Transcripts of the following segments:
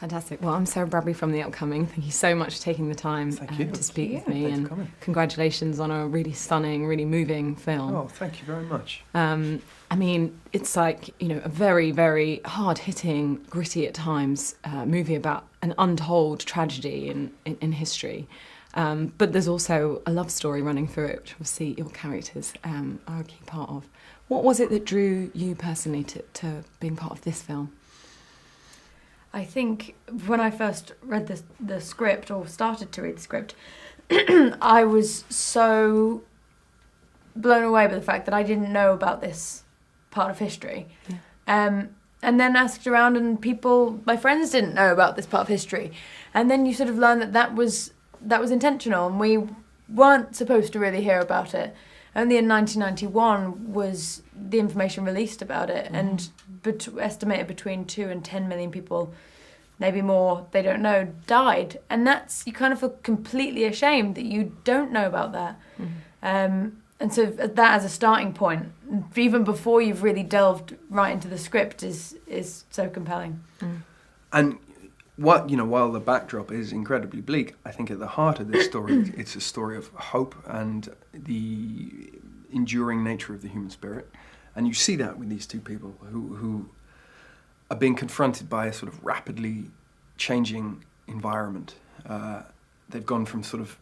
Fantastic. Well, I'm Sarah Bradbury from The Upcoming. Thank you so much for taking the time to speak with me. Thanks and for coming. Congratulations on a really stunning, really moving film. Oh, thank you very much. I mean, it's like, you know, a very, very hard-hitting, gritty at times movie about an untold tragedy in history. But there's also a love story running through it, which obviously your characters are a key part of. What was it that drew you personally to being part of this film? I think when I first read the script, or started to read the script, I was so blown away by the fact that I didn't know about this part of history. Yeah. And then asked around, and my friends didn't know about this part of history. And then you sort of learn that was intentional, and we weren't supposed to really hear about it. Only in 1991 was the information released about it, and estimated between 2 and 10 million people, maybe more, they don't know, died. And you kind of feel completely ashamed that you don't know about that. And so that as a starting point, even before you've really delved right into the script, is so compelling. And while the backdrop is incredibly bleak, I think at the heart of this story, it's a story of hope and the enduring nature of the human spirit. And you see that with these two people who are being confronted by a sort of rapidly changing environment. They've gone from sort of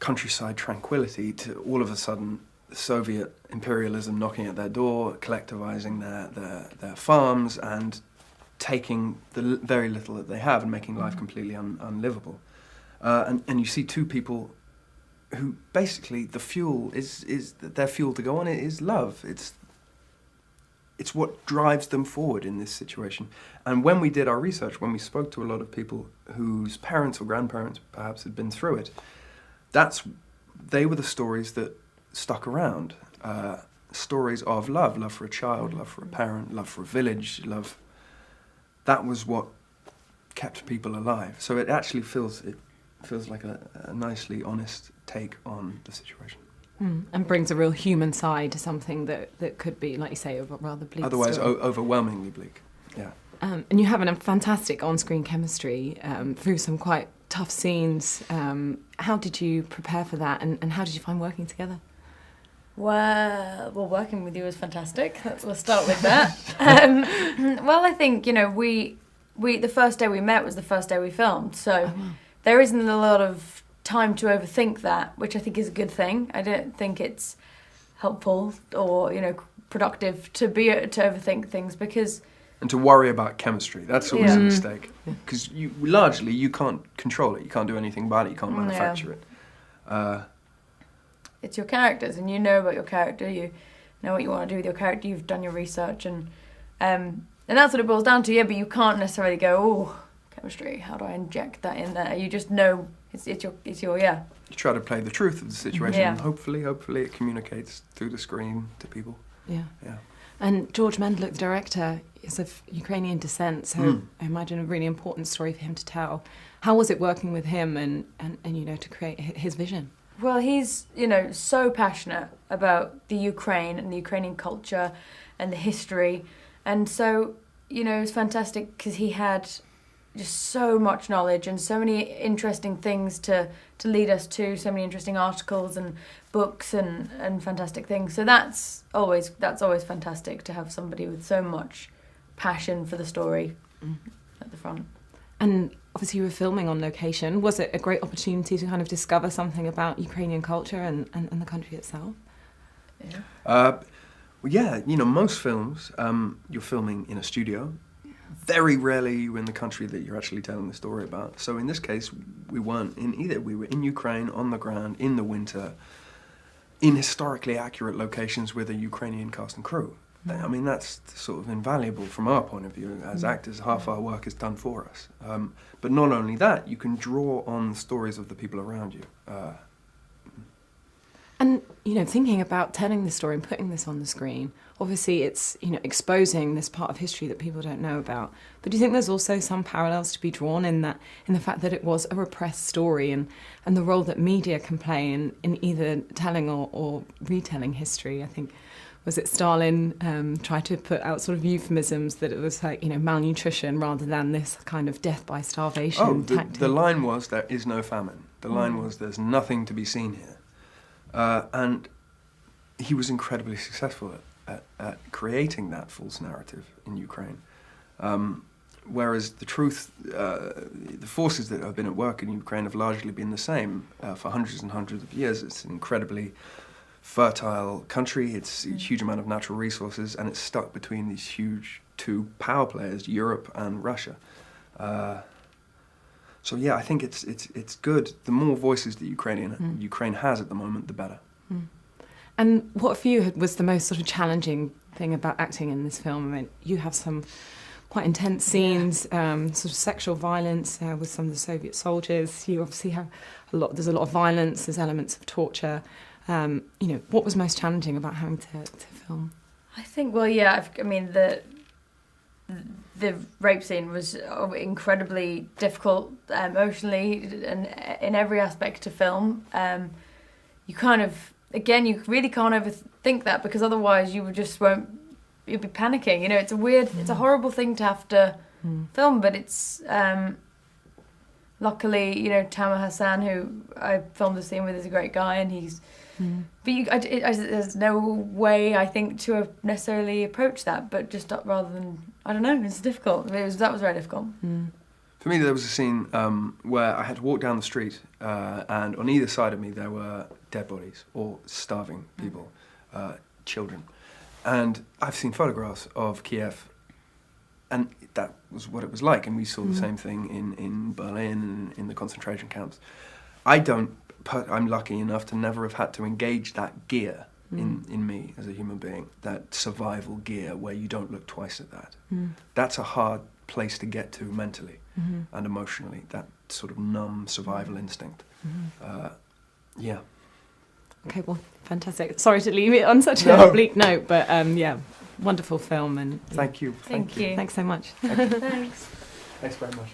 countryside tranquility to all of a sudden Soviet imperialism knocking at their door, collectivizing their farms and taking the very little that they have and making life completely unlivable. And you see two people who basically the fuel is their fuel to go on is love. It's what drives them forward in this situation. And when we did our research, when we spoke to a lot of people whose parents or grandparents perhaps had been through it, they were the stories that stuck around. Stories of love for a child, love for a parent, love for a village, love. That was what kept people alive. So it actually feels like a nicely honest take on the situation. And brings a real human side to something that could be, like you say, a rather bleak otherwise story. Overwhelmingly bleak, yeah. And you have a fantastic on-screen chemistry through some quite tough scenes. How did you prepare for that, and how did you find working together? Well, working with you was fantastic. We'll start with that. Well, I think, we the first day we met was the first day we filmed, so there isn't a lot of time to overthink that, which I think is a good thing. I don't think it's helpful or productive to overthink things, because and to worry about chemistry, that's always a mistake, because you can't control it, you can't do anything about it, you can't manufacture it. It's your characters, and you know about your character, you know what you want to do with your character, you've done your research, and that's what it boils down to. Yeah, but you can't necessarily go, oh, chemistry, how do I inject that in there? You just know it's your You try to play the truth of the situation, and hopefully it communicates through the screen to people. Yeah. And George Mendeluk, the director, is of Ukrainian descent, so I imagine a really important story for him to tell. How was it working with him and to create his vision? Well, he's, so passionate about the Ukraine and the Ukrainian culture and the history. And so, it was fantastic because he had just so much knowledge and so many interesting things to lead us to, so many interesting articles and books and fantastic things. So that's always fantastic to have somebody with so much passion for the story at the front. And obviously you were filming on location. Was it a great opportunity to kind of discover something about Ukrainian culture and the country itself? Most films, you're filming in a studio. Very rarely you're in the country that you're actually telling the story about. So in this case, we weren't in either. We were in Ukraine, on the ground, in the winter, in historically accurate locations with a Ukrainian cast and crew. I mean, that's sort of invaluable from our point of view. As actors, half our work is done for us. But not only that, you can draw on the stories of the people around you. And, thinking about telling the story and putting this on the screen, obviously it's, exposing this part of history that people don't know about. But do you think there's also some parallels to be drawn in the fact that it was a repressed story and the role that media can play in either telling or retelling history? I think was it Stalin tried to put out sort of euphemisms that it was like, you know, malnutrition rather than this kind of death by starvation tactic. The line was, there is no famine. The line was, there's nothing to be seen here. And he was incredibly successful at creating that false narrative in Ukraine. Whereas the truth, the forces that have been at work in Ukraine have largely been the same for hundreds and hundreds of years. It's an incredibly fertile country, it's a huge amount of natural resources, and it's stuck between these huge two power players, Europe and Russia. So yeah, I think it's good. The more voices that Ukraine has at the moment, the better. And what for you was the most sort of challenging thing about acting in this film? I mean, you have some quite intense scenes, sort of sexual violence with some of the Soviet soldiers. You obviously have there's a lot of violence, there's elements of torture. You know, what was most challenging about having to film? I think, well, yeah, I mean, the rape scene was incredibly difficult emotionally and in every aspect to film. You kind of, again, you really can't overthink that, because otherwise you you'd be panicking. You know, it's it's a horrible thing to have to film, but it's, luckily, you know, Tamer Hassan, who I filmed the scene with, is a great guy, and he's, but there's no way, I think, to necessarily approach that, but just rather than, I don't know, it's difficult. That was very difficult. For me, there was a scene where I had to walk down the street, and on either side of me there were dead bodies or starving people, children. And I've seen photographs of Kiev, and that was what it was like. And we saw the same thing in Berlin and in the concentration camps. I'm lucky enough to never have had to engage that gear in me as a human being, that survival gear where you don't look twice at that. That's a hard place to get to mentally and emotionally, that sort of numb survival instinct. Yeah. Okay, well, fantastic. Sorry to leave it on such a bleak note, but yeah, wonderful film. And Thank you. Thank you. Thanks so much. Thanks. Thanks very much.